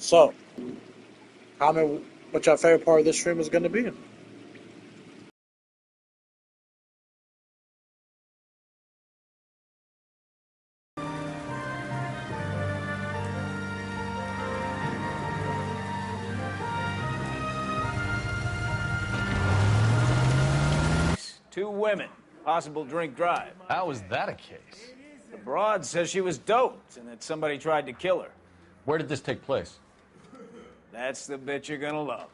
So, comment what your favorite part of this stream is going to be. 2 women, possible drink drive. How was that a case? The broad says she was doped and that somebody tried to kill her. Where did this take place? That's the bit you're gonna love.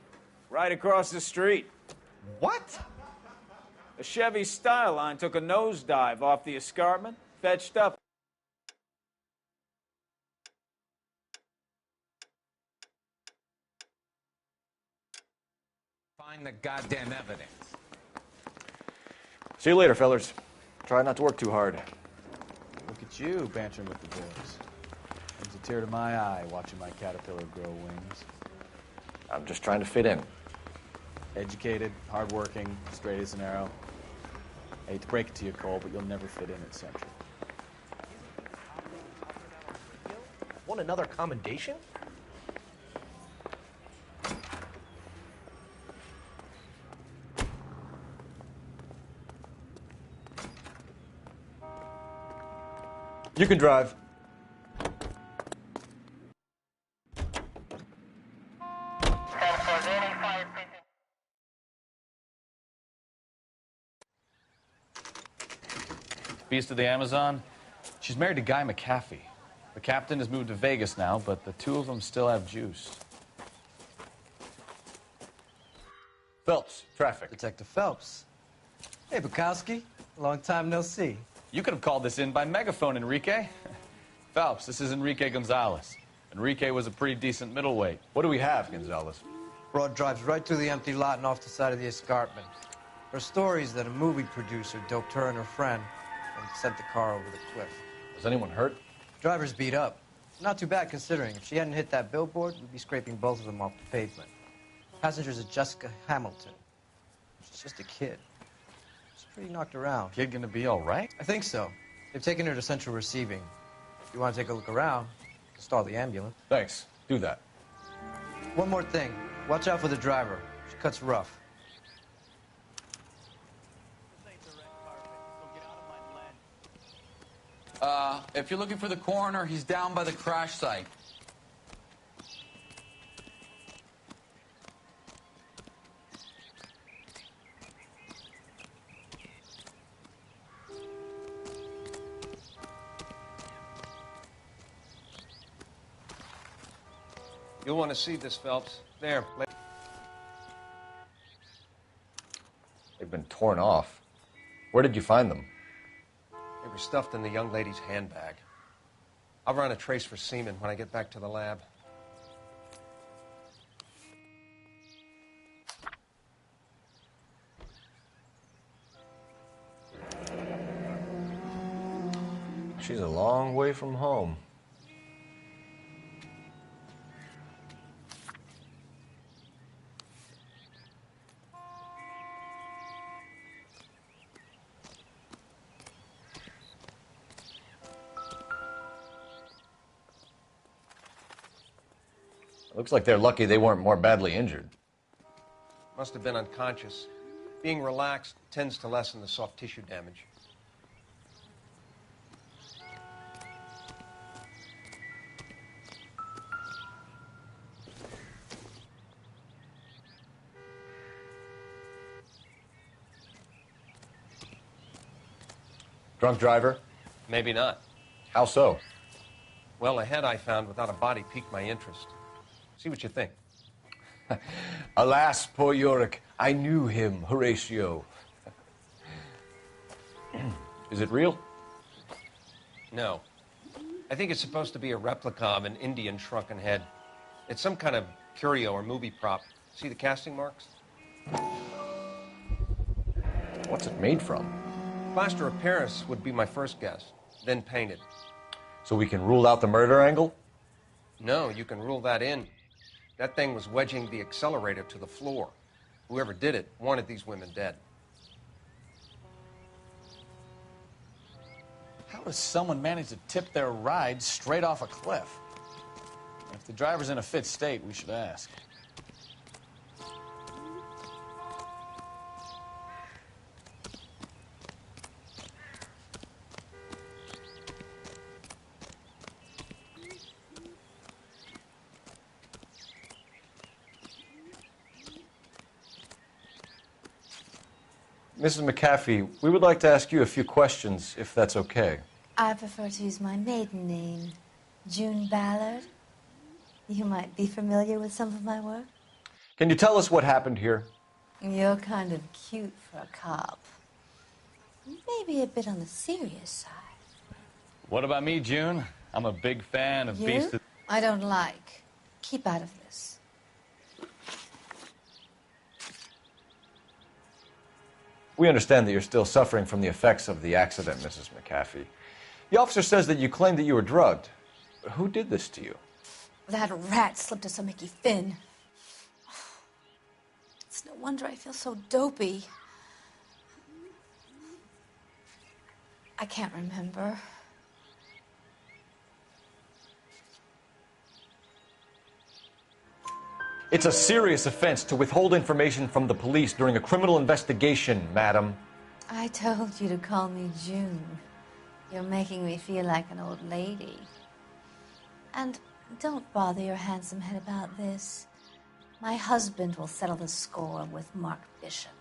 Right across the street. What? A Chevy Styline took a nosedive off the escarpment, fetched up. Find the goddamn evidence. See you later, fellers. Try not to work too hard. Look at you, bantering with the boys. Brings a tear to my eye watching my caterpillar grow wings. I'm just trying to fit in. Educated, hardworking, straight as an arrow. I hate to break it to you, Cole, but you'll never fit in at Central. Want another commendation? You can drive. Beast of the Amazon. She's married to Guy McAfee. The captain has moved to Vegas now, but the two of them still have juice. Phelps, traffic. Detective Phelps. Hey, Bukowski. Long time no see. You could have called this in by megaphone, Enrique. Phelps, this is Enrique Gonzalez. Enrique was a pretty decent middleweight. What do we have, Gonzalez? Broad drives right through the empty lot and off the side of the escarpment. Her stories that a movie producer doped her and her friend and sent the car over the cliff. Was anyone hurt? Driver's beat up. Not too bad considering. If she hadn't hit that billboard, we'd be scraping both of them off the pavement. Passenger's a Jessica Hamilton. She's just a kid. She's pretty knocked around. Kid gonna be all right? I think so. They've taken her to central receiving. If you want to take a look around, you can stall the ambulance. Thanks. Do that. One more thing. Watch out for the driver. She cuts rough. If you're looking for the coroner, he's down by the crash site. You'll want to see this, Phelps. There. They've been torn off. Where did you find them? They were stuffed in the young lady's handbag. I'll run a trace for semen when I get back to the lab. She's a long way from home. Looks like they're lucky they weren't more badly injured. Must have been unconscious. Being relaxed tends to lessen the soft tissue damage. Drunk driver? Maybe not. How so? Well, a head I found without a body piqued my interest. See what you think. Alas, poor Yorick, I knew him, Horatio. Is it real? No. I think it's supposed to be a replica of an Indian shrunken head. It's some kind of curio or movie prop. See the casting marks? What's it made from? Plaster of Paris would be my first guess, then painted. So we can rule out the murder angle? No, you can rule that in. That thing was wedging the accelerator to the floor. Whoever did it wanted these women dead. How does someone manage to tip their ride straight off a cliff? If the driver's in a fit state, we should ask. Mrs. McAfee, we would like to ask you a few questions, if that's okay. I prefer to use my maiden name, June Ballard. You might be familiar with some of my work. Can you tell us what happened here? You're kind of cute for a cop. Maybe a bit on the serious side. What about me, June? I'm a big fan of Beast of... I don't like. Keep out of this. We understand that you're still suffering from the effects of the accident, Mrs. McAfee. The officer says that you claimed that you were drugged. Who did this to you? That rat slipped us a Mickey Finn. It's no wonder I feel so dopey. I can't remember. It's a serious offense to withhold information from the police during a criminal investigation, madam. I told you to call me June. You're making me feel like an old lady. And don't bother your handsome head about this. My husband will settle the score with Mark Bishop.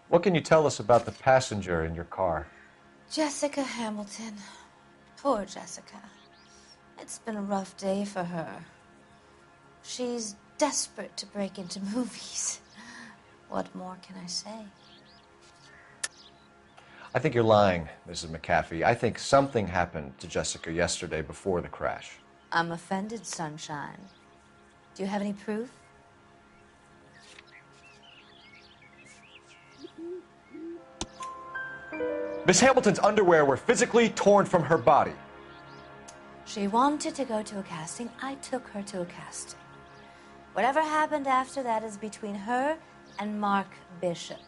What can you tell us about the passenger in your car? Jessica Hamilton. Poor Jessica. It's been a rough day for her. She's desperate to break into movies. What more can I say? I think you're lying, Mrs. McAfee. I think something happened to Jessica yesterday before the crash. I'm offended, Sunshine. Do you have any proof? Miss Hamilton's underwear were physically torn from her body. She wanted to go to a casting. I took her to a casting. Whatever happened after that is between her and Mark Bishop.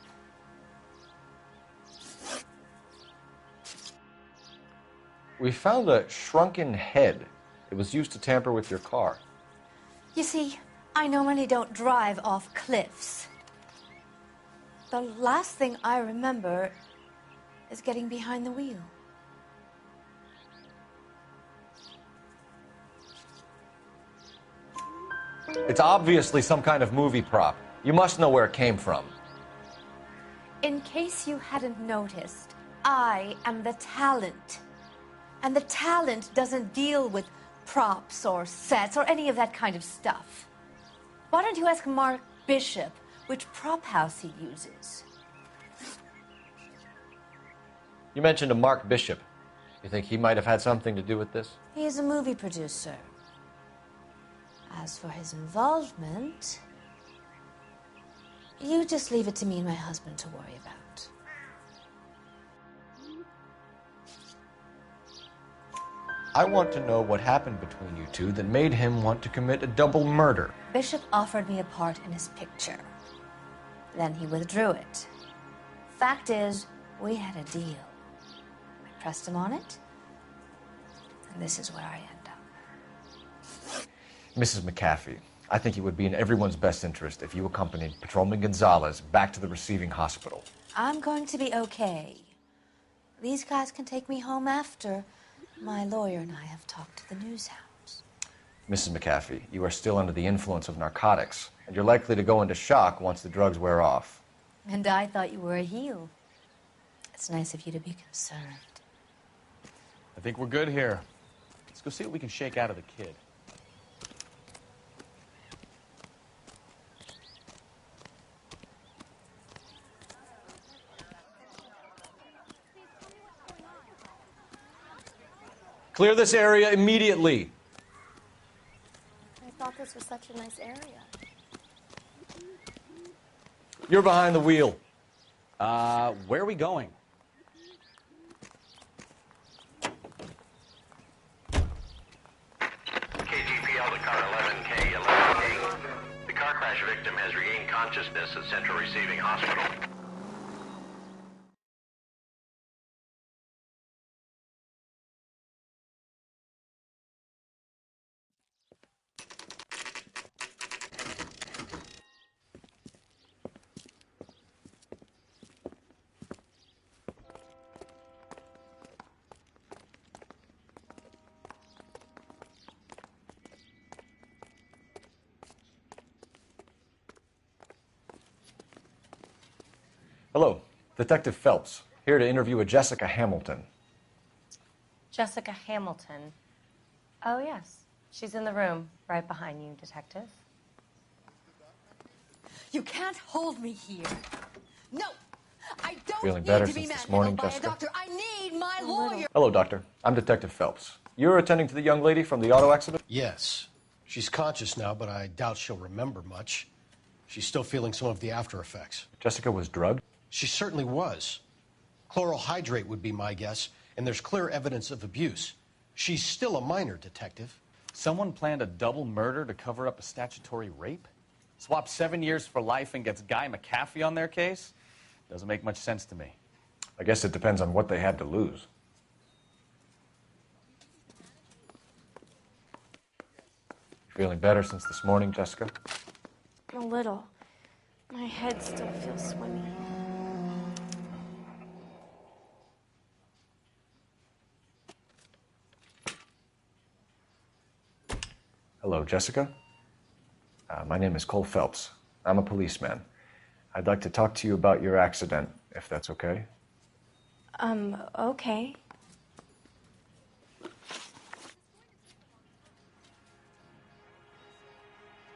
We found a shrunken head. It was used to tamper with your car. You see, I normally don't drive off cliffs. The last thing I remember is getting behind the wheel. It's obviously some kind of movie prop. You must know where it came from. In case you hadn't noticed, I am the talent. And the talent doesn't deal with props or sets or any of that kind of stuff. Why don't you ask Mark Bishop which prop house he uses? You mentioned a Mark Bishop. You think he might have had something to do with this? He is a movie producer. As for his involvement, you just leave it to me and my husband to worry about. I want to know what happened between you two that made him want to commit a double murder. Bishop offered me a part in his picture. Then he withdrew it. Fact is, we had a deal. I pressed him on it, and this is where I end up. Mrs. McAfee, I think it would be in everyone's best interest if you accompanied Patrolman Gonzalez back to the receiving hospital. I'm going to be okay. These guys can take me home after. My lawyer and I have talked to the news hounds. Mrs. McAfee, you are still under the influence of narcotics, and you're likely to go into shock once the drugs wear off. And I thought you were a heel. It's nice of you to be concerned. I think we're good here. Let's go see what we can shake out of the kid. Clear this area immediately. I thought this was such a nice area. You're behind the wheel. Where are we going? KGPL to car 11K, 11K. The car crash victim has regained consciousness at Central Receiving Hospital. Hello, Detective Phelps, here to interview a Jessica Hamilton. Jessica Hamilton. Oh, yes. She's in the room right behind you, Detective. You can't hold me here. No, I don't Feeling need better to be since this morning, manhandled by a Jessica? doctor. I need my lawyer. Hello, Doctor. I'm Detective Phelps. You're attending to the young lady from the auto accident? Yes. She's conscious now, but I doubt she'll remember much. She's still feeling some of the after effects. Jessica was drugged? She certainly was. Chloral hydrate would be my guess, and there's clear evidence of abuse. She's still a minor, Detective. Someone planned a double murder to cover up a statutory rape? Swap 7 years for life and gets Guy McAfee on their case? Doesn't make much sense to me. I guess it depends on what they had to lose. Feeling better since this morning, Jessica? A little. My head still feels swimmy. Hello, Jessica. My name is Cole Phelps. I'm a policeman. I'd like to talk to you about your accident, if that's okay. Okay.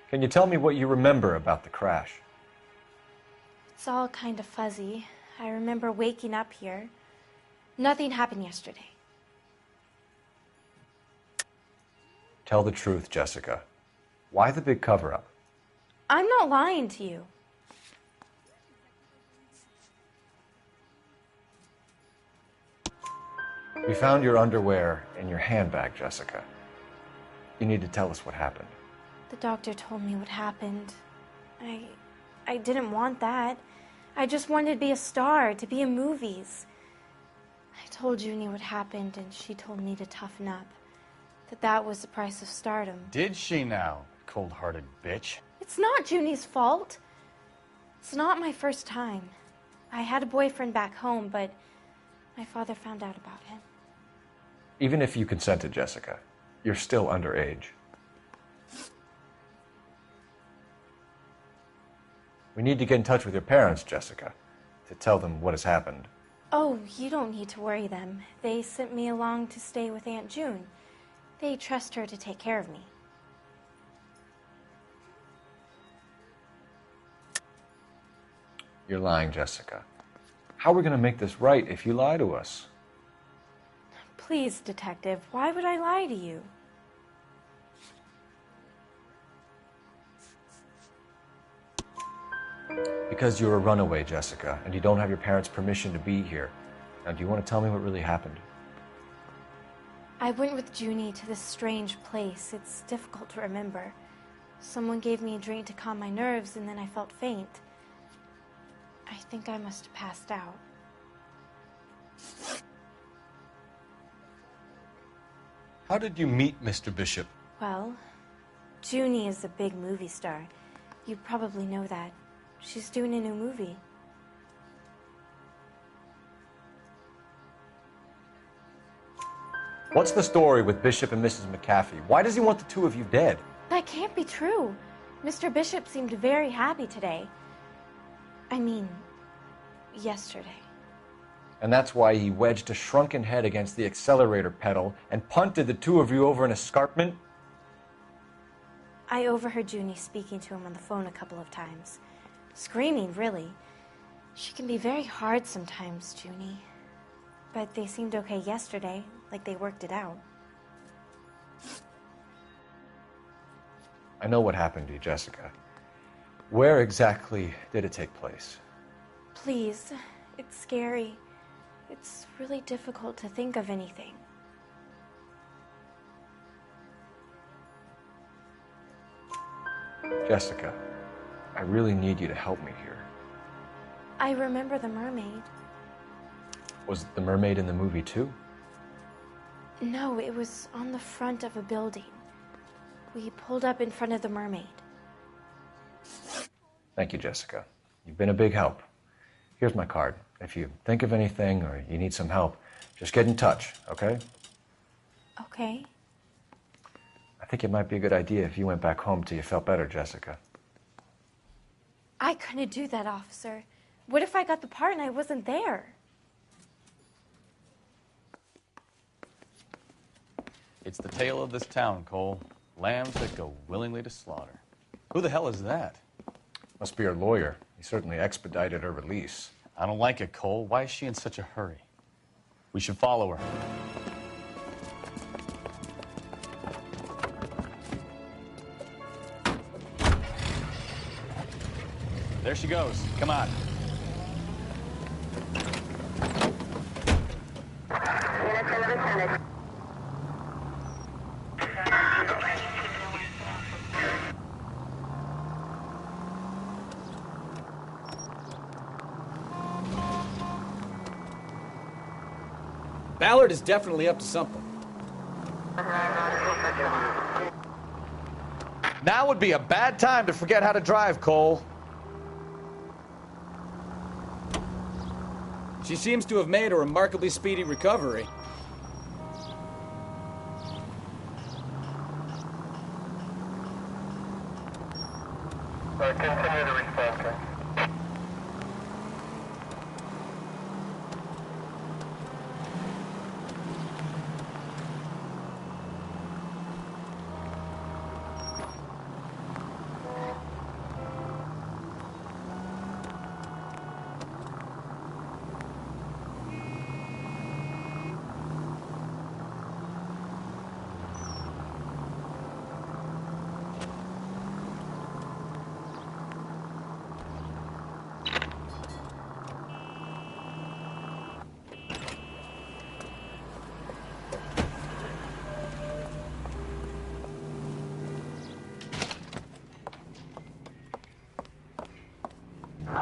Can you tell me what you remember about the crash? It's all kind of fuzzy. I remember waking up here. Nothing happened yesterday. Tell the truth, Jessica. Why the big cover-up? I'm not lying to you. We found your underwear in your handbag, Jessica. You need to tell us what happened. The doctor told me what happened. I didn't want that. I just wanted to be a star, to be in movies. I told Junie what happened, and she told me to toughen up. That was the price of stardom. Did she now, cold-hearted bitch? It's not Junie's fault. It's not my first time. I had a boyfriend back home, but my father found out about him. Even if you consented, Jessica, you're still underage. We need to get in touch with your parents, Jessica, to tell them what has happened. Oh, you don't need to worry them. They sent me along to stay with Aunt June. They trust her to take care of me. You're lying, Jessica. How are we going to make this right if you lie to us? Please, Detective, why would I lie to you? Because you're a runaway, Jessica, and you don't have your parents' permission to be here. Now, do you want to tell me what really happened? I went with Junie to this strange place. It's difficult to remember. Someone gave me a drink to calm my nerves, and then I felt faint. I think I must have passed out. How did you meet Mr. Bishop? Well, Junie is a big movie star. You probably know that. She's doing a new movie. What's the story with Bishop and Mrs. McAfee? Why does he want the two of you dead? That can't be true. Mr. Bishop seemed very happy today. I mean, yesterday. And that's why he wedged a shrunken head against the accelerator pedal and punted the two of you over an escarpment? I overheard Junie speaking to him on the phone a couple of times. Screaming, really. She can be very hard sometimes, Junie. But they seemed okay yesterday, like they worked it out. I know what happened to you, Jessica. Where exactly did it take place? Please, it's scary. It's really difficult to think of anything. Jessica, I really need you to help me here. I remember the mermaid. Was the mermaid in the movie too? No, it was on the front of a building. We pulled up in front of the mermaid. Thank you, Jessica. You've been a big help. Here's my card. If you think of anything or you need some help, just get in touch, okay? Okay. I think it might be a good idea if you went back home till you felt better, Jessica. I couldn't do that, officer. What if I got the part and I wasn't there? It's the tale of this town, Cole. Lambs that go willingly to slaughter. Who the hell is that? Must be her lawyer. He certainly expedited her release. I don't like it, Cole. Why is she in such a hurry? We should follow her. There she goes. Come on. Ballard is definitely up to something. Now would be a bad time to forget how to drive, Cole. She seems to have made a remarkably speedy recovery. Continue to respond, sir.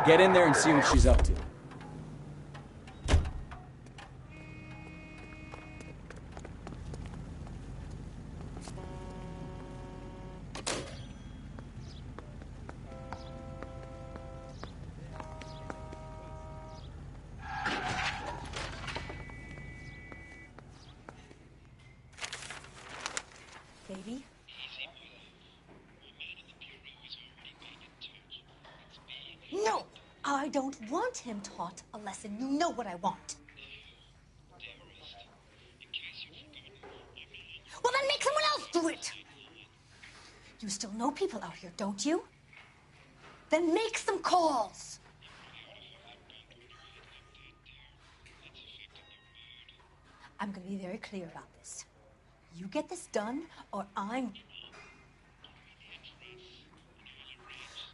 Get in there and see what she's up to. Baby? No! I don't want him taught a lesson. You know what I want. Well, then make someone else do it! You still know people out here, don't you? Then make some calls! I'm gonna be very clear about this. You get this done, or I'm...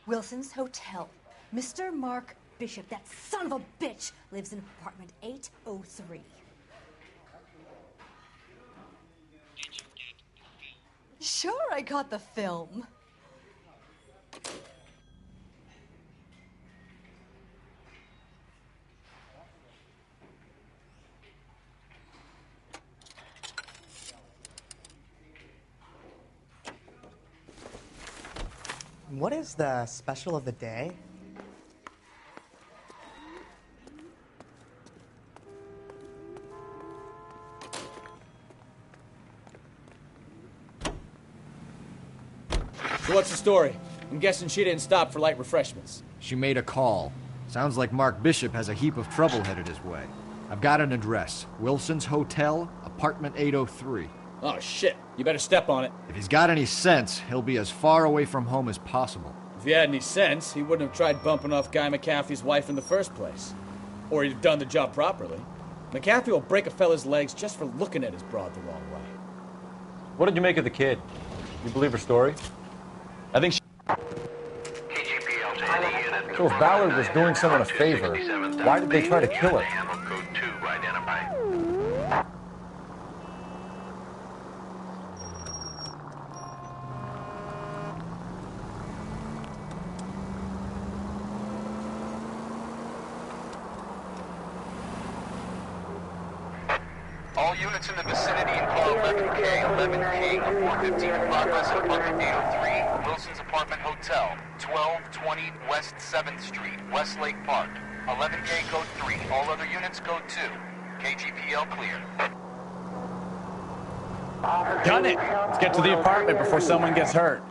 Wilson's Hotel. Mr. Mark Bishop, that son of a bitch, lives in apartment 803. Sure, I got the film. What is the special of the day? So what's the story? I'm guessing she didn't stop for light refreshments. She made a call. Sounds like Mark Bishop has a heap of trouble headed his way. I've got an address. Wilson's Hotel, apartment 803. Oh, shit. You better step on it. If he's got any sense, he'll be as far away from home as possible. If he had any sense, he wouldn't have tried bumping off Guy McAfee's wife in the first place. Or he'd have done the job properly. McAfee will break a fella's legs just for looking at his broad the wrong way. What did you make of the kid? You believe her story? I think she... So if Ballard was doing someone a favor, why did they try to kill her? All units in the vicinity and call 11K, 11K, 415 progress apartment 803, Wilson's Apartment Hotel, 1220 West 7th Street, Westlake Park. 11K code 3, all other units code 2. KGPL clear. Done it! Let's get to the apartment before someone gets hurt.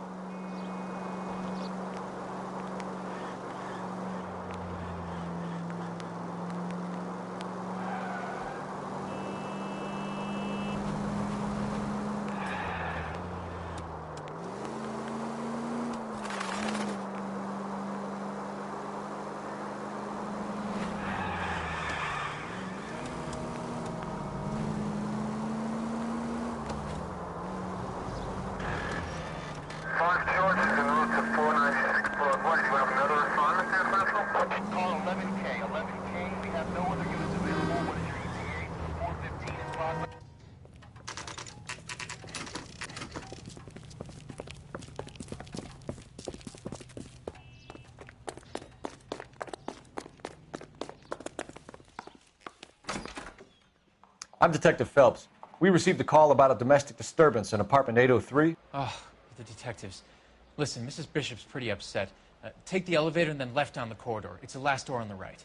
I'm Detective Phelps. We received a call about a domestic disturbance in apartment 803. Oh, the detectives. Listen, Mrs. Bishop's pretty upset. Take the elevator and then left down the corridor. It's the last door on the right.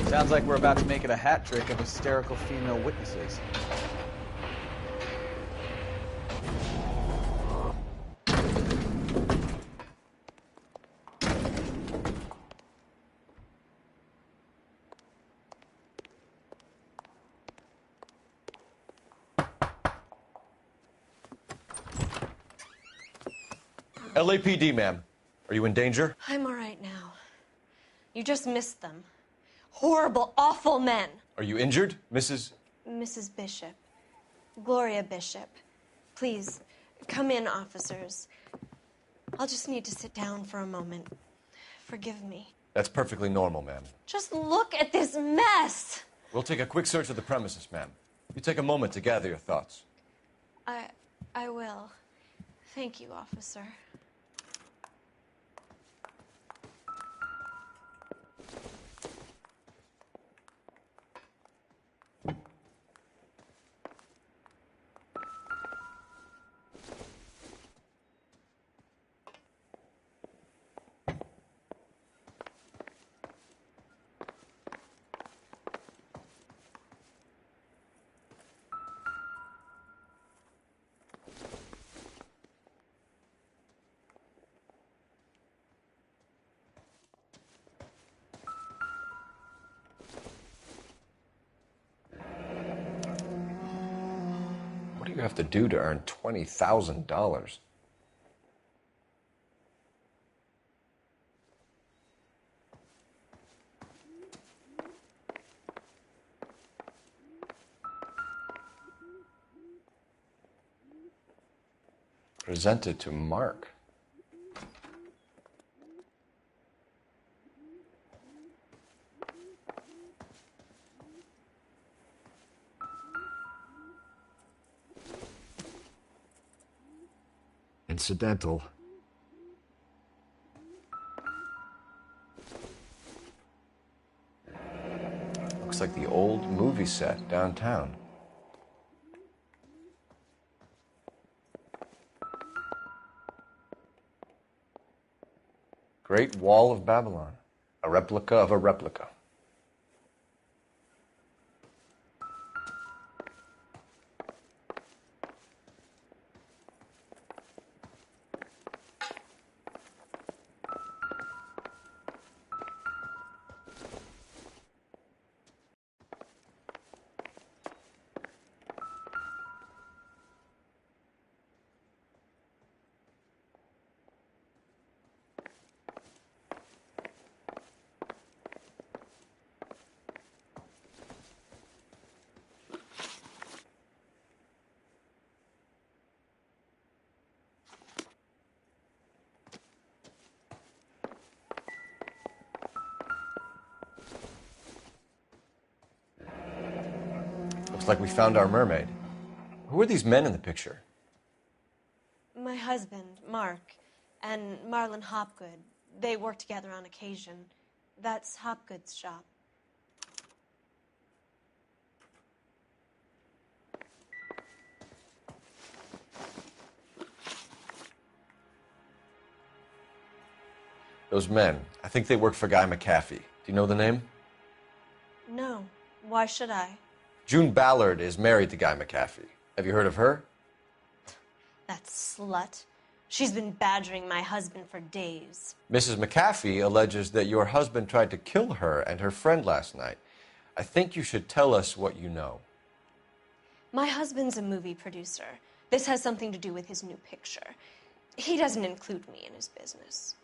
Sounds like we're about to make it a hat trick of hysterical female witnesses. LAPD, ma'am. Are you in danger? I'm all right now. You just missed them. Horrible, awful men. Are you injured, Mrs. Mrs. Bishop. Gloria Bishop. Please, come in, officers. I'll just need to sit down for a moment. Forgive me. That's perfectly normal, ma'am. Just look at this mess. We'll take a quick search of the premises, ma'am. You take a moment to gather your thoughts. I will. Thank you, officer. What do you have to do to earn $20,000? Presented to Mark. Incidental. Looks like the old movie set downtown. Great Wall of Babylon. A replica of a replica. Looks like we found our mermaid. Who are these men in the picture? My husband, Mark, and Marlon Hopgood. They work together on occasion. That's Hopgood's shop. Those men, I think they work for Guy McAfee. Do you know the name? No. Why should I? June Ballard is married to Guy McAfee. Have you heard of her? That slut. She's been badgering my husband for days. Mrs. McAfee alleges that your husband tried to kill her and her friend last night. I think you should tell us what you know. My husband's a movie producer. This has something to do with his new picture. He doesn't include me in his business.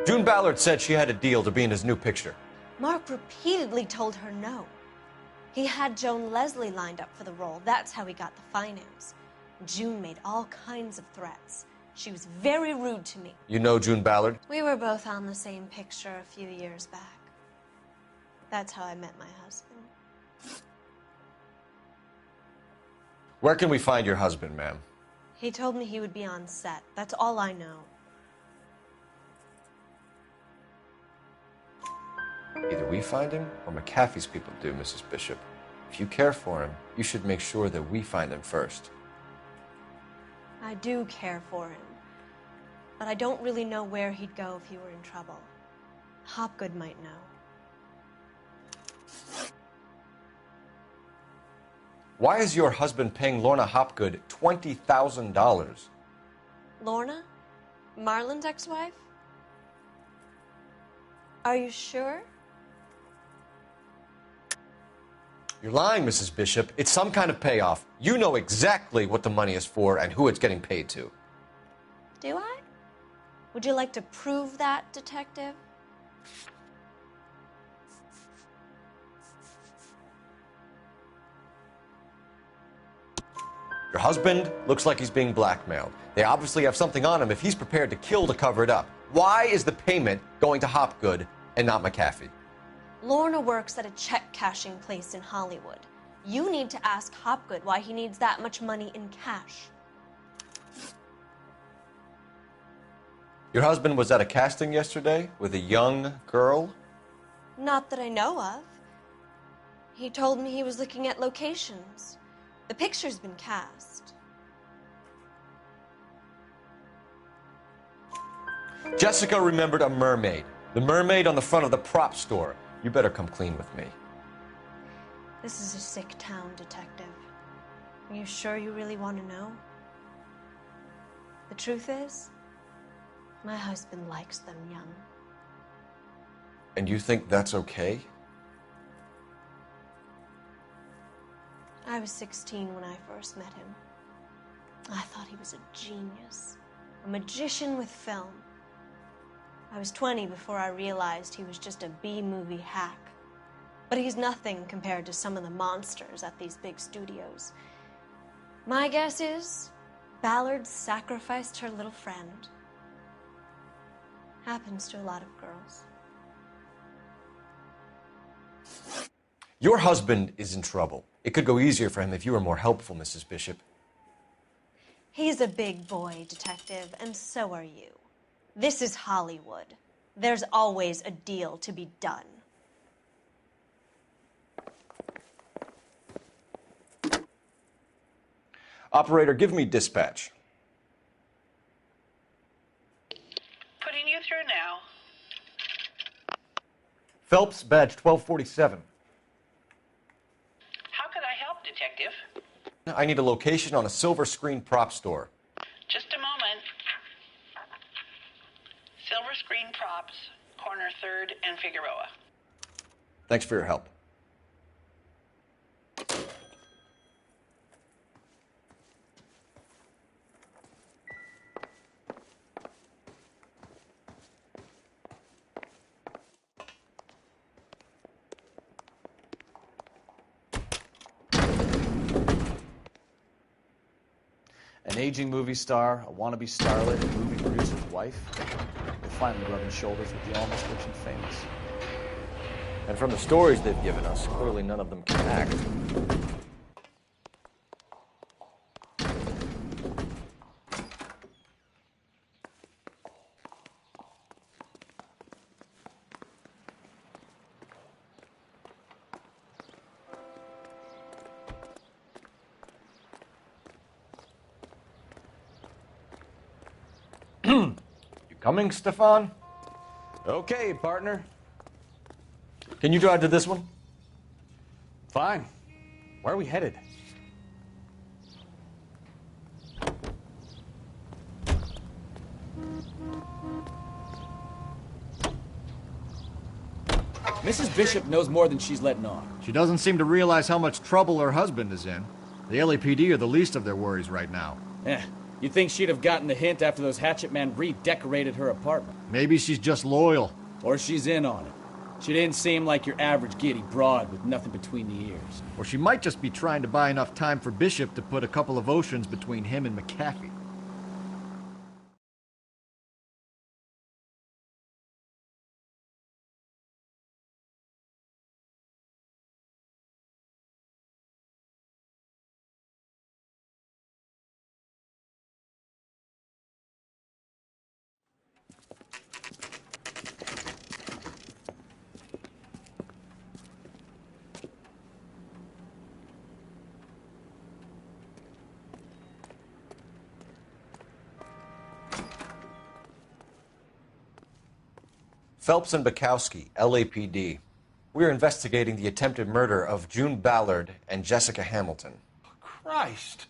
June Ballard said she had a deal to be in his new picture. Mark repeatedly told her no. He had Joan Leslie lined up for the role. That's how he got the finance. June made all kinds of threats. She was very rude to me. You know June Ballard? We were both on the same picture a few years back. That's how I met my husband. Where can we find your husband, ma'am? He told me he would be on set. That's all I know. Either we find him or McAfee's people do, Mrs. Bishop. If you care for him, you should make sure that we find him first. I do care for him, but I don't really know where he'd go if he were in trouble. Hopgood might know. Why is your husband paying Lorna Hopgood $20,000? Lorna? Marlon's ex-wife? Are you sure? You're lying, Mrs. Bishop. It's some kind of payoff. You know exactly what the money is for and who it's getting paid to. Do I? Would you like to prove that, Detective? Your husband looks like he's being blackmailed. They obviously have something on him if he's prepared to kill to cover it up. Why is the payment going to Hopgood and not McAfee? Lorna works at a check-cashing place in Hollywood. You need to ask Hopgood why he needs that much money in cash. Your husband was at a casting yesterday with a young girl? Not that I know of. He told me he was looking at locations. The picture's been cast. Jessica remembered a mermaid. The mermaid on the front of the prop store. You better come clean with me. This is a sick town, Detective. Are you sure you really want to know? The truth is, my husband likes them young. And you think that's okay? I was 16 when I first met him. I thought he was a genius, a magician with film. I was 20 before I realized he was just a B-movie hack. But he's nothing compared to some of the monsters at these big studios. My guess is Ballard sacrificed her little friend. Happens to a lot of girls. Your husband is in trouble. It could go easier for him if you were more helpful, Mrs. Bishop. He's a big boy, Detective, and so are you. This is Hollywood. There's always a deal to be done. Operator, give me dispatch. Putting you through now. Phelps, badge 1247. How could I help, Detective? I need a location on a silver screen prop store. Just a moment. Silver Screen Props, corner 3rd and Figueroa. Thanks for your help. An aging movie star, a wannabe starlet, a movie producer's wife. They're finally rubbing shoulders with the almost rich and famous. And from the stories they've given us, clearly none of them can act. You coming, Stefan? Okay, partner. Can you drive to this one? Fine. Where are we headed? Mrs. Bishop knows more than she's letting on. She doesn't seem to realize how much trouble her husband is in. The LAPD are the least of their worries right now. You'd think she'd have gotten the hint after those hatchet men redecorated her apartment. Maybe she's just loyal. Or she's in on it. She didn't seem like your average giddy broad with nothing between the ears. Or she might just be trying to buy enough time for Bishop to put a couple of oceans between him and McAfee. Phelps and Bukowski, LAPD. We're investigating the attempted murder of June Ballard and Jessica Hamilton. Christ.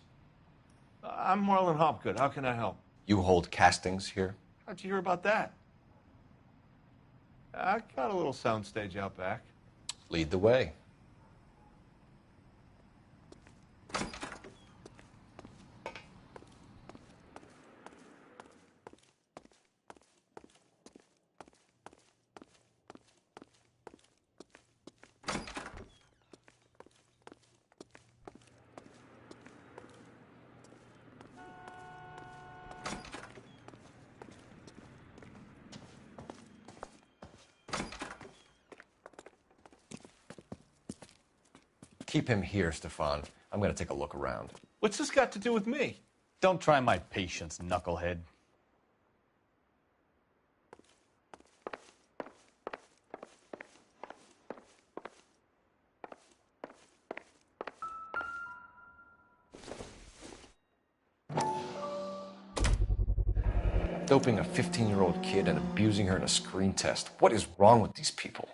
I'm Marlon Hopgood. How can I help? You hold castings here? How'd you hear about that? I got a little soundstage out back. Lead the way. Keep him here, Stefan. I'm going to take a look around. What's this got to do with me? Don't try my patience, knucklehead. Doping a 15-year-old kid and abusing her in a screen test. What is wrong with these people?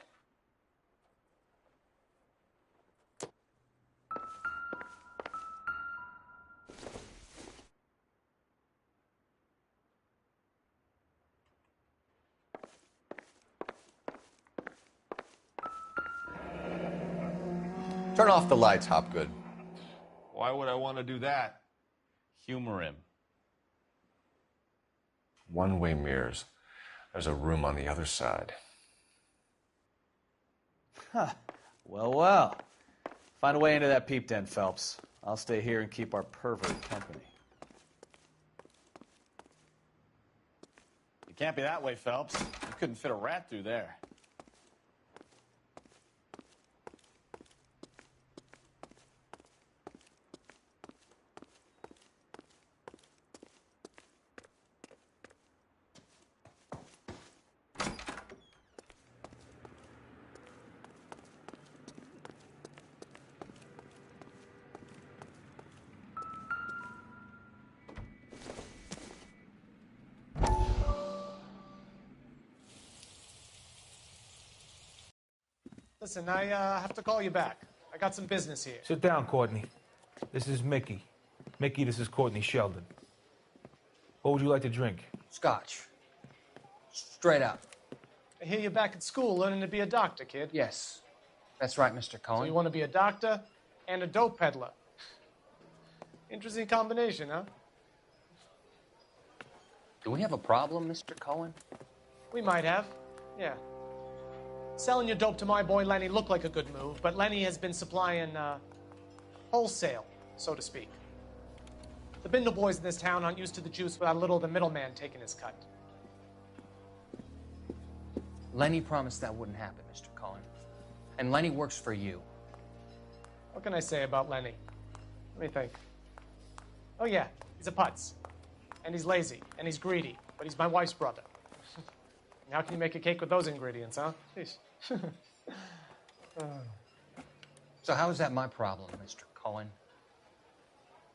Turn off the lights, Hopgood. Why would I want to do that? Humor him. One-way mirrors. There's a room on the other side. Huh. Well, well. Find a way into that peep den, Phelps. I'll stay here and keep our pervert company. You can't be that way, Phelps. You couldn't fit a rat through there. Listen, I have to call you back. I got some business here. Sit down, Courtney. This is Mickey. Mickey, this is Courtney Sheldon. What would you like to drink? Scotch. Straight up. I hear you're back at school learning to be a doctor, kid. Yes. That's right, Mr. Cohen. So you want to be a doctor and a dope peddler. Interesting combination, huh? Do we have a problem, Mr. Cohen? We might have, yeah. Selling your dope to my boy Lenny looked like a good move, but Lenny has been supplying, wholesale, so to speak. The Bindle boys in this town aren't used to the juice without a little of the middleman taking his cut. Lenny promised that wouldn't happen, Mr. Cohen. And Lenny works for you. What can I say about Lenny? Let me think. Oh yeah, he's a putz. And he's lazy, and he's greedy, but he's my wife's brother. And how can you make a cake with those ingredients, huh? Jeez. So how is that my problem, Mr. Cohen?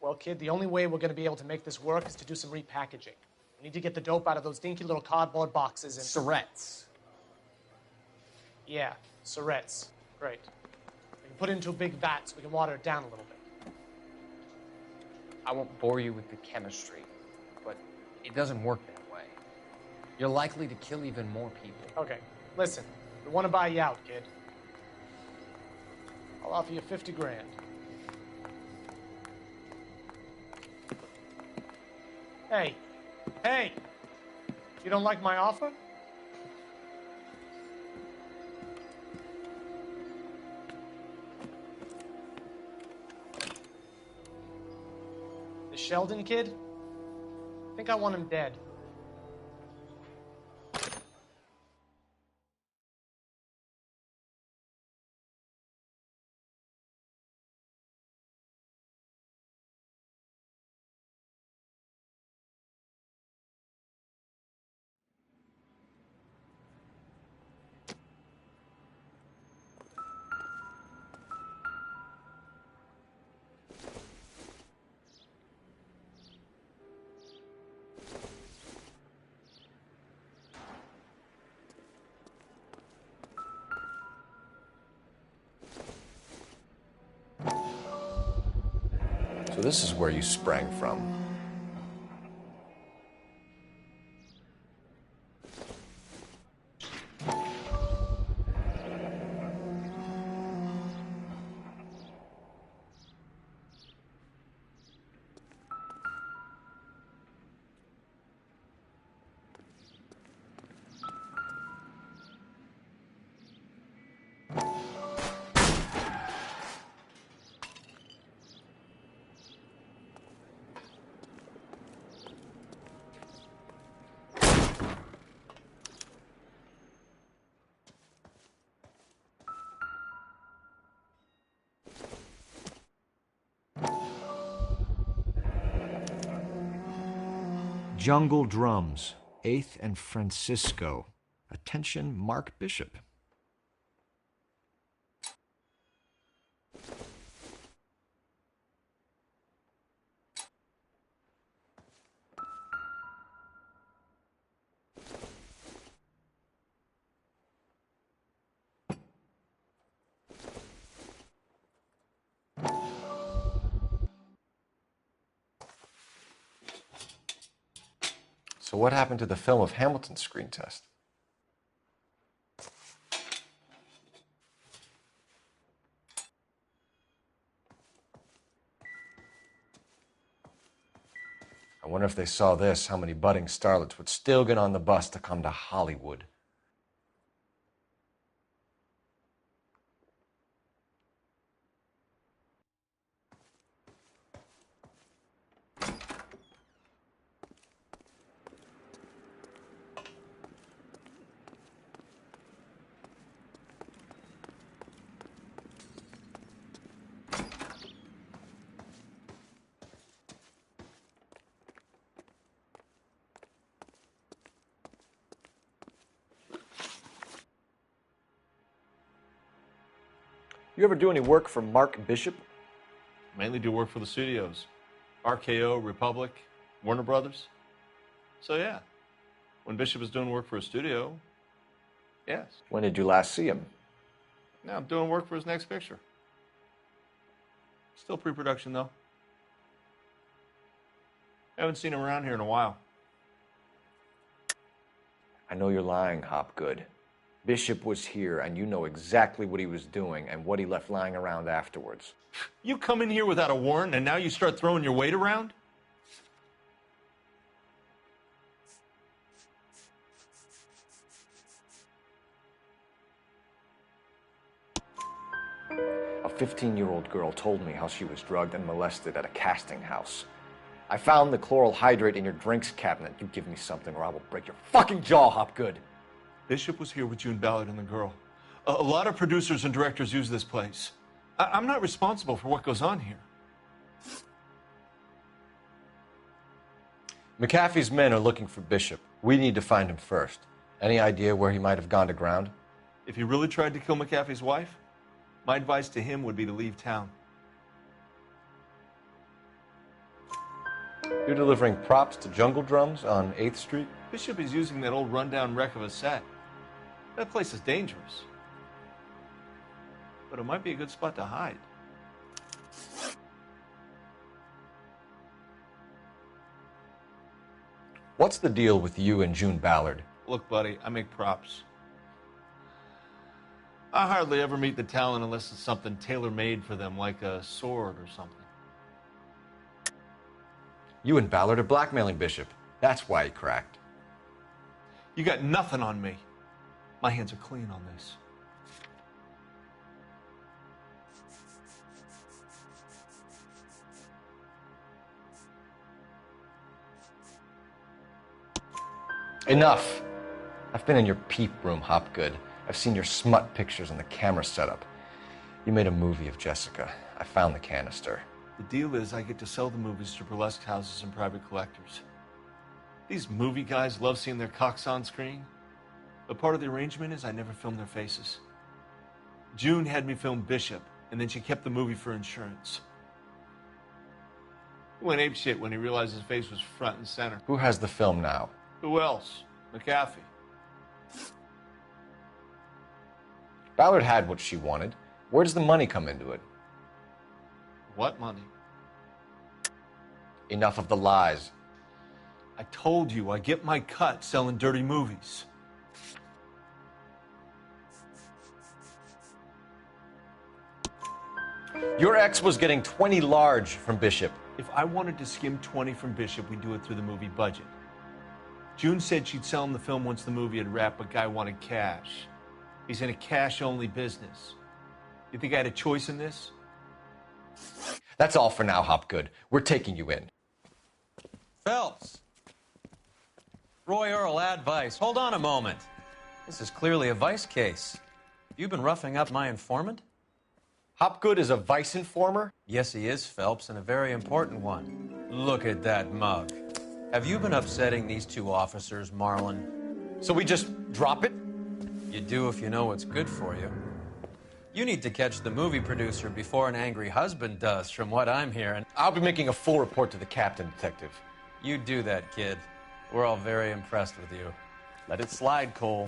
Well, kid, the only way we're going to be able to make this work is to do some repackaging. We need to get the dope out of those dinky little cardboard boxes and... Surrettes. Yeah, Surrettes. Great. We can put it into a big vat so we can water it down a little bit. I won't bore you with the chemistry, but it doesn't work that way. You're likely to kill even more people. Okay, listen. We want to buy you out, kid. I'll offer you 50 grand. Hey, hey! You don't like my offer? Sheldon kid? I think I want him dead. So this is where you sprang from. Jungle Drums, 8th and Francisco. Attention, Mark Bishop. So what happened to the film of Hamilton's screen test? I wonder if they saw this, how many budding starlets would still get on the bus to come to Hollywood. You ever do any work for Mark Bishop? Mainly do work for the studios. RKO, Republic, Warner Brothers. So yeah, when Bishop is doing work for a studio, yes. When did you last see him? Now I'm doing work for his next picture. Still pre-production though. Haven't seen him around here in a while. I know you're lying, Hopgood. Bishop was here, and you know exactly what he was doing and what he left lying around afterwards. You come in here without a warrant, and now you start throwing your weight around? A 15-year-old girl told me how she was drugged and molested at a casting house. I found the chloral hydrate in your drinks cabinet. You give me something or I will break your fucking jaw, Hopgood. Bishop was here with June Ballard and the girl. A lot of producers and directors use this place. I'm not responsible for what goes on here. McAfee's men are looking for Bishop. We need to find him first. Any idea where he might have gone to ground? If he really tried to kill McAfee's wife, my advice to him would be to leave town. You're delivering props to Jungle Drums on 8th Street? Bishop is using that old rundown wreck of a set. That place is dangerous. But it might be a good spot to hide. What's the deal with you and June Ballard? Look, buddy, I make props. I hardly ever meet the talent unless it's something tailor-made for them, like a sword or something. You and Ballard are blackmailing Bishop. That's why he cracked. You got nothing on me. My hands are clean on this. Enough. I've been in your peep room, Hopgood. I've seen your smut pictures and the camera setup. You made a movie of Jessica. I found the canister. The deal is I get to sell the movies to burlesque houses and private collectors. These movie guys love seeing their cocks on screen. But part of the arrangement is I never film their faces. June had me film Bishop, and then she kept the movie for insurance. He went apeshit when he realized his face was front and center. Who has the film now? Who else? McAfee. Ballard had what she wanted. Where does the money come into it? What money? Enough of the lies. I told you I get my cut selling dirty movies. Your ex was getting 20 large from Bishop. If I wanted to skim 20 from Bishop, we'd do it through the movie budget. June said she'd sell him the film once the movie had wrapped, but Guy wanted cash. He's in a cash-only business. You think I had a choice in this? That's all for now, Hopgood. We're taking you in. Phelps. Roy Earl, advice. Hold on a moment. This is clearly a vice case. You've been roughing up my informant? Hopgood is a vice informer? Yes, he is, Phelps, and a very important one. Look at that mug. Have you been upsetting these two officers, Marlon? So we just drop it? You do if you know what's good for you. You need to catch the movie producer before an angry husband does, from what I'm hearing. I'll be making a full report to the captain, Detective. You do that, kid. We're all very impressed with you. Let it slide, Cole.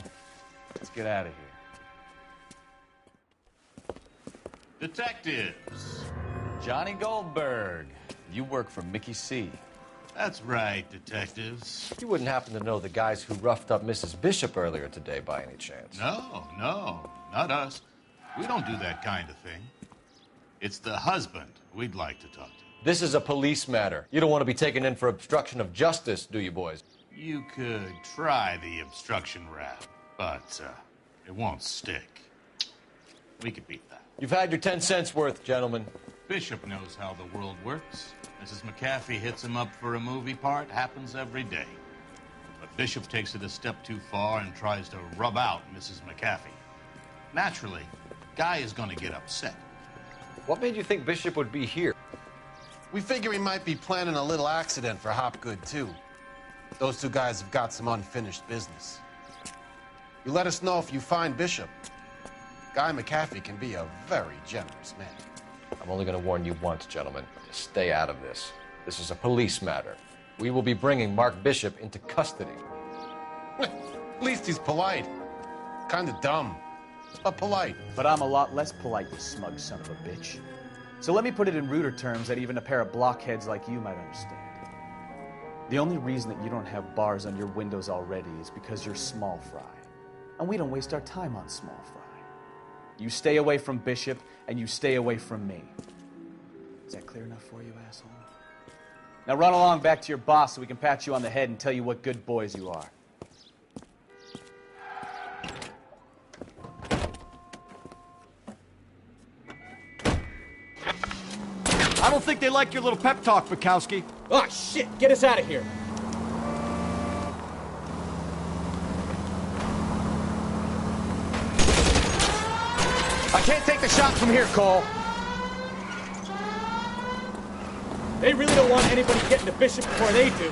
Let's get out of here. Detectives. Johnny Goldberg. You work for Mickey C. That's right, detectives. You wouldn't happen to know the guys who roughed up Mrs. Bishop earlier today by any chance? No, not us. We don't do that kind of thing. It's the husband we'd like to talk to. This is a police matter. You don't want to be taken in for obstruction of justice, do you, boys? You could try the obstruction rap, but it won't stick. We could beat that. You've had your 10 cents worth, gentlemen. Bishop knows how the world works. Mrs. McAfee hits him up for a movie part. Happens every day. But Bishop takes it a step too far and tries to rub out Mrs. McAfee. Naturally, Guy is going to get upset. What made you think Bishop would be here? We figure he might be planning a little accident for Hopgood, too. Those two guys have got some unfinished business. You let us know if you find Bishop. Guy McAfee can be a very generous man. I'm only going to warn you once, gentlemen. Stay out of this. This is a police matter. We will be bringing Mark Bishop into custody. At least he's polite. Kind of dumb, but polite. But I'm a lot less polite, you smug son of a bitch. So let me put it in ruder terms that even a pair of blockheads like you might understand. The only reason that you don't have bars on your windows already is because you're small fry. And we don't waste our time on small fry. You stay away from Bishop, and you stay away from me. Is that clear enough for you, asshole? Now run along back to your boss so we can pat you on the head and tell you what good boys you are. I don't think they like your little pep talk, Bukowski. Oh, shit! Get us out of here! I can't take the shot from here, Cole. They really don't want anybody getting to Bishop before they do.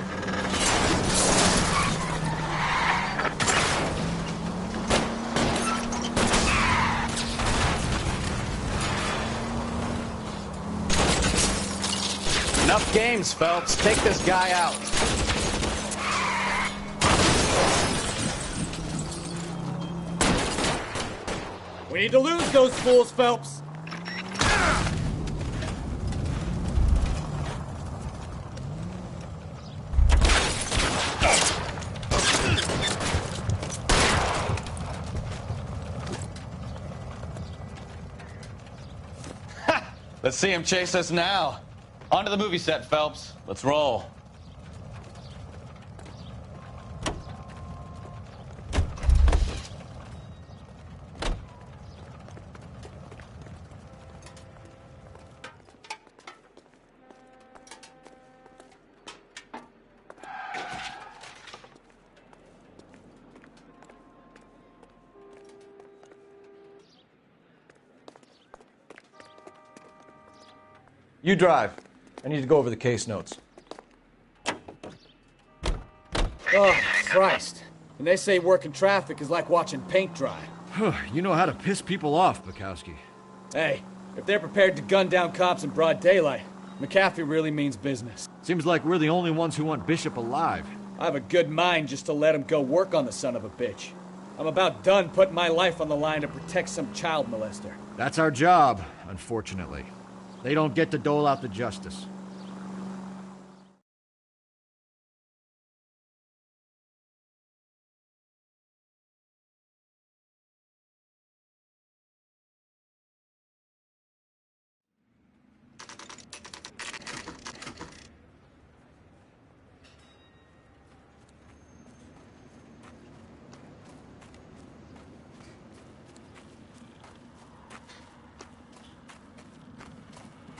Enough games, Phelps. Take this guy out. We need to lose those fools, Phelps. Let's see him chase us now. On to the movie set, Phelps. Let's roll. You drive. I need to go over the case notes. Oh, Christ. And they say working traffic is like watching paint dry. You know how to piss people off, Bukowski. Hey, if they're prepared to gun down cops in broad daylight, McAfee really means business. Seems like we're the only ones who want Bishop alive. I have a good mind just to let him go work on the son of a bitch. I'm about done putting my life on the line to protect some child molester. That's our job, unfortunately. They don't get to dole out the justice.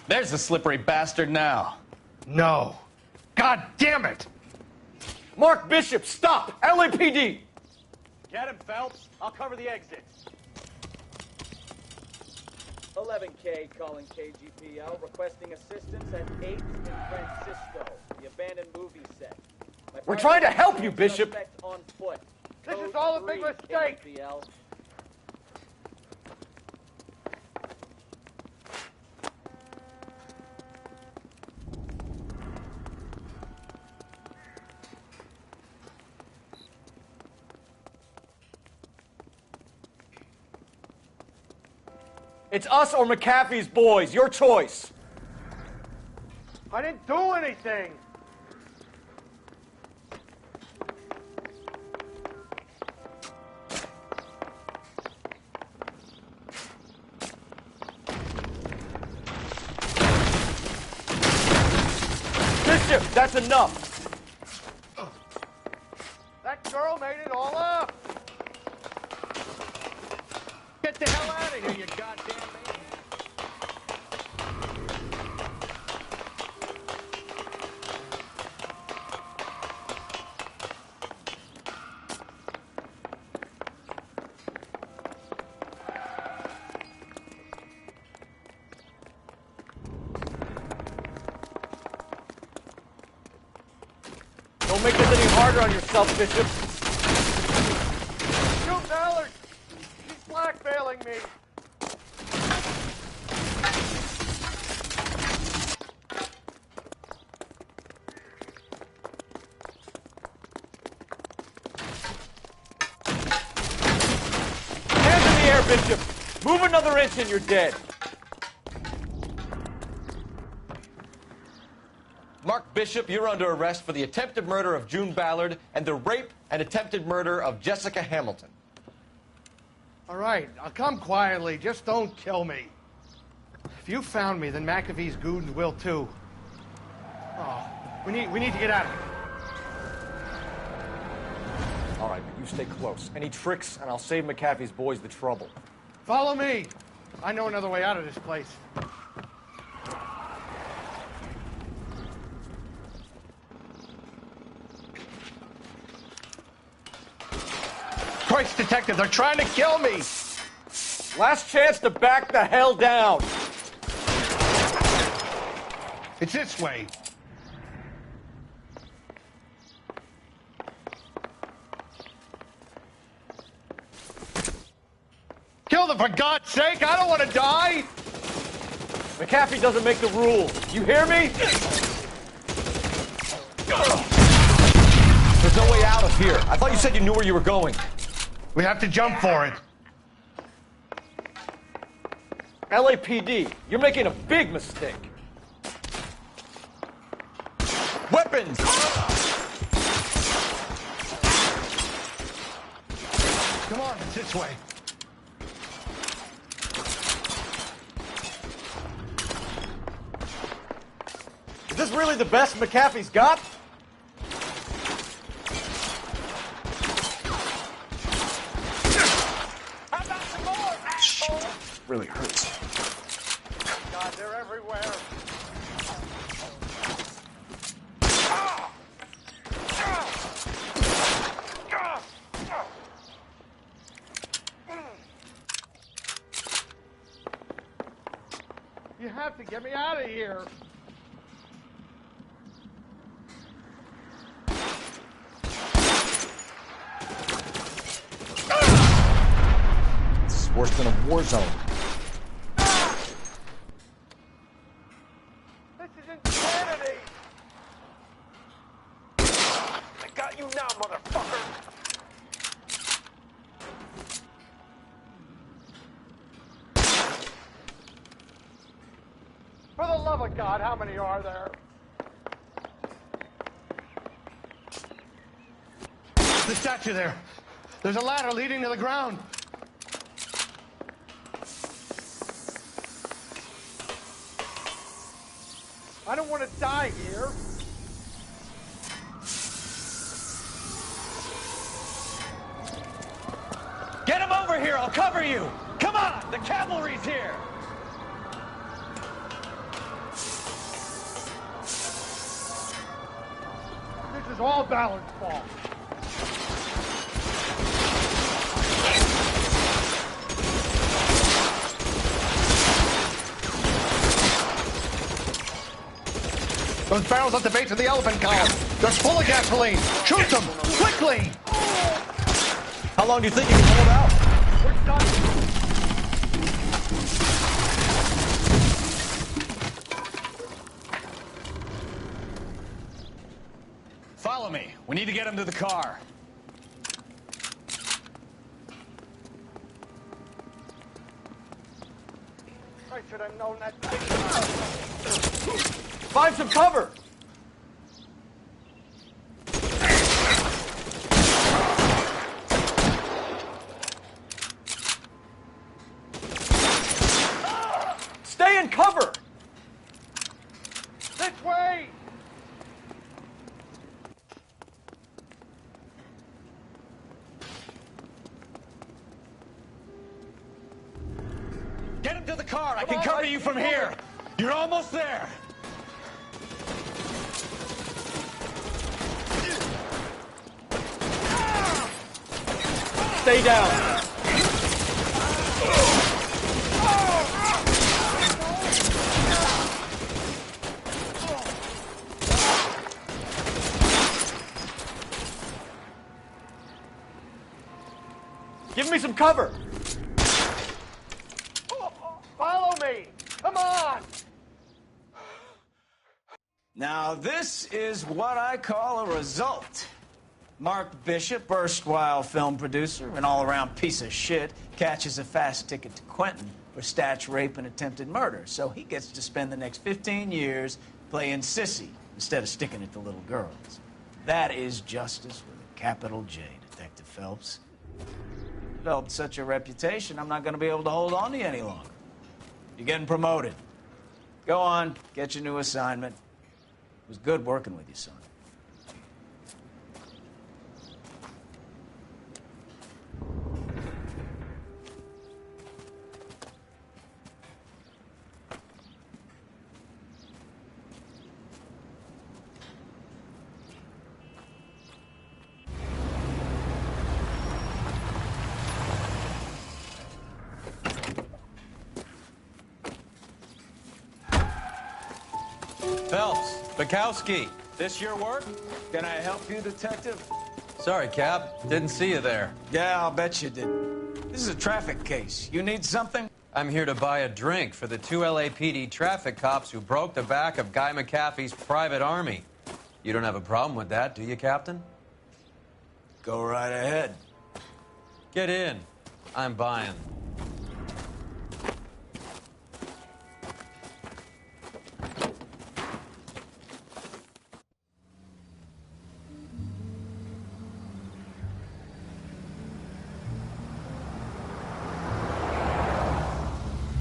There's the slippery bastard now. No. God damn it! Mark Bishop, stop! LAPD! Get him, Phelps. I'll cover the exit. 11K calling KGPL, requesting assistance at 8th in Francisco, the abandoned movie set. We're trying to help you, Bishop. Suspect on foot. This Code is all a 3, big mistake. KGPL. It's us or McAfee's boys. Your choice. I didn't do anything! Bishop, that's enough! That girl made it all up! Get the hell out of here, you goddamn man! Don't make this any harder on yourself, Bishop. Shoot Mallard! She's blackmailing me! Hands in the air, Bishop! Move another inch and you're dead. Mark Bishop, you're under arrest for the attempted murder of June Ballard and the rape and attempted murder of Jessica Hamilton. All right, I'll come quietly. Just don't kill me. If you found me, then McAfee's goons will too. Oh, we need to get out of here. All right, but you stay close. Any tricks, and I'll save McAfee's boys the trouble. Follow me. I know another way out of this place. Christ, detective, they're trying to kill me! Last chance to back the hell down! It's this way. Kill them, for God's sake! I don't want to die! McAfee doesn't make the rules. You hear me? There's no way out of here. I thought you said you knew where you were going. We have to jump for it. LAPD, you're making a big mistake. Weapons! Come on, it's this way. Is this really the best McAfee's got? How about some more, asshole? Really hurts. God, they're everywhere. You have to get me out of here. This is worse than a war zone. This is insanity! I got you now, motherfucker! For the love of God, how many are there? The statue there. There's a ladder leading to the ground. I don't want to die here. Get him over here, I'll cover you! Come on, the cavalry's here! This is all Ballard's fault. Those barrels at the base of the elephant column. They're full of gasoline. Shoot them! Quickly! How long do you think you can hold out? We're done. Follow me. We need to get him to the car. I should have known that. Find some cover! Stay in cover! This way! Get him to the car. I can cover you from here. You're almost there. Stay down. Give me some cover. Follow me! Come on! Now, this is what I call a result. Mark Bishop, erstwhile film producer and all-around piece of shit, catches a fast ticket to Quentin for statch rape and attempted murder. So he gets to spend the next 15 years playing sissy instead of sticking it to little girls. That is justice with a capital J, Detective Phelps. Developed such a reputation, I'm not going to be able to hold on to you any longer. You're getting promoted. Go on, get your new assignment. It was good working with you, son. Phelps, Bukowski, this your work? Can I help you, Detective? Sorry, Cap. Didn't see you there. Yeah, I'll bet you did. This is a traffic case. You need something? I'm here to buy a drink for the 2 LAPD traffic cops who broke the back of Guy McAfee's private army. You don't have a problem with that, do you, Captain? Go right ahead. Get in. I'm buying.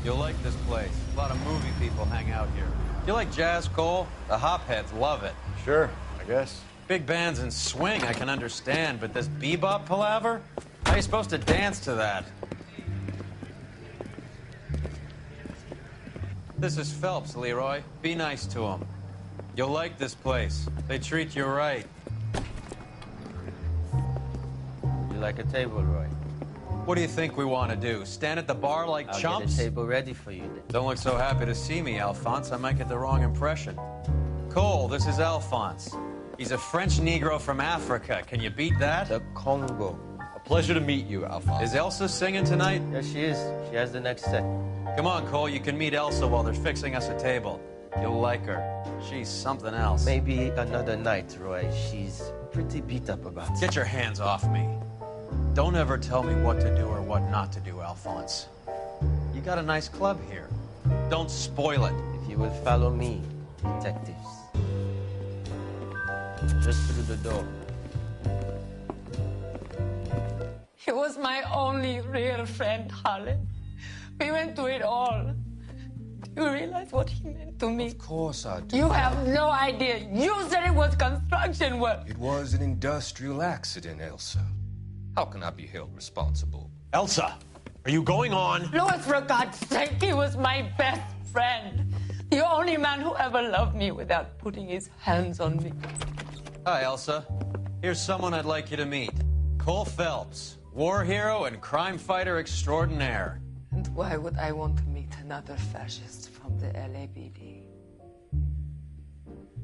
You'll like this place. A lot of movie people hang out here. You like jazz, Cole? The hopheads love it. Sure, I guess. Big bands and swing I can understand, but this bebop palaver? How are you supposed to dance to that? This is Phelps, Leroy. Be nice to him. You'll like this place. They treat you right. You like a table, Roy? What do you think we want to do? Stand at the bar like I'll chumps? get a table ready for you then. Don't look so happy to see me, Alphonse. I might get the wrong impression. Cole, this is Alphonse. He's a French Negro from Africa. Can you beat that? The Congo. A pleasure to meet you, Alphonse. Is Elsa singing tonight? Yes, she is. She has the next set. Come on, Cole. You can meet Elsa while they're fixing us a table. You'll like her. She's something else. Maybe another night, Roy. She's pretty beat up about it. Get your hands off me. Don't ever tell me what to do or what not to do, Alphonse. You got a nice club here. Don't spoil it. If you will follow me, detectives. Just through the door. He was my only real friend, Harlan. We went through it all. Do you realize what he meant to me? Of course I do. You have no idea. You said it was construction work. It was an industrial accident, Elsa. How can I be held responsible? Elsa, are you going on? Louis, for God's sake, he was my best friend. The only man who ever loved me without putting his hands on me. Hi, Elsa. Here's someone I'd like you to meet. Cole Phelps, war hero and crime fighter extraordinaire. And why would I want to meet another fascist from the LAPD?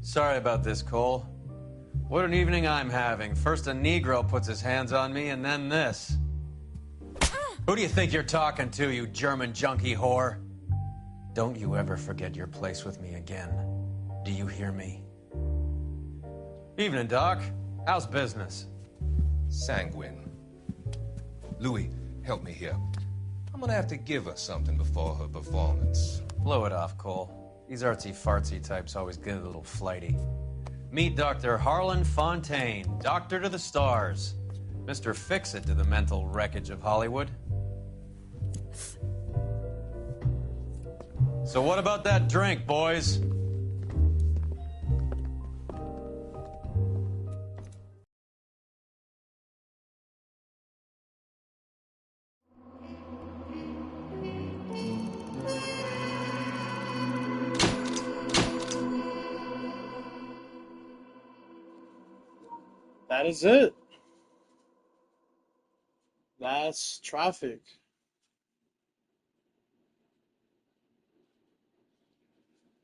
Sorry about this, Cole. What an evening I'm having. First a Negro puts his hands on me, and then this. Who do you think you're talking to, you German junkie whore? Don't you ever forget your place with me again. Do you hear me? Evening, Doc. How's business? Sanguine. Louis, help me here. I'm gonna have to give her something before her performance. Blow it off, Cole. These artsy-fartsy types always get a little flighty. Meet Dr. Harlan Fontaine, doctor to the stars. Mr. Fix-It to the mental wreckage of Hollywood. So what about that drink, boys? That is it. That's Traffic.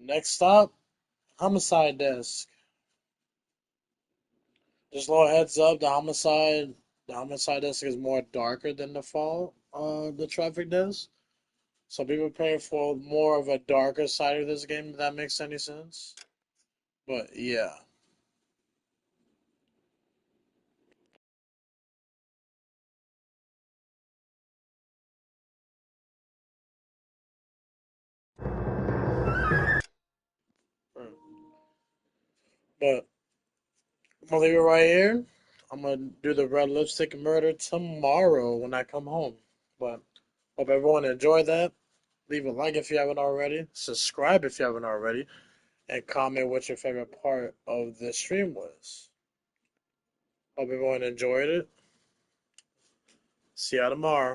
Next stop, Homicide Desk. Just a little heads up, the homicide desk is more darker than the Traffic Desk. So be prepared for more of a darker side of this game, if that makes any sense. But yeah. But I'm gonna leave it right here. I'm gonna do the red lipstick murder tomorrow when I come home. But hope everyone enjoyed that. Leave a like if you haven't already. Subscribe if you haven't already. And comment what your favorite part of the stream was. Hope everyone enjoyed it. See ya tomorrow.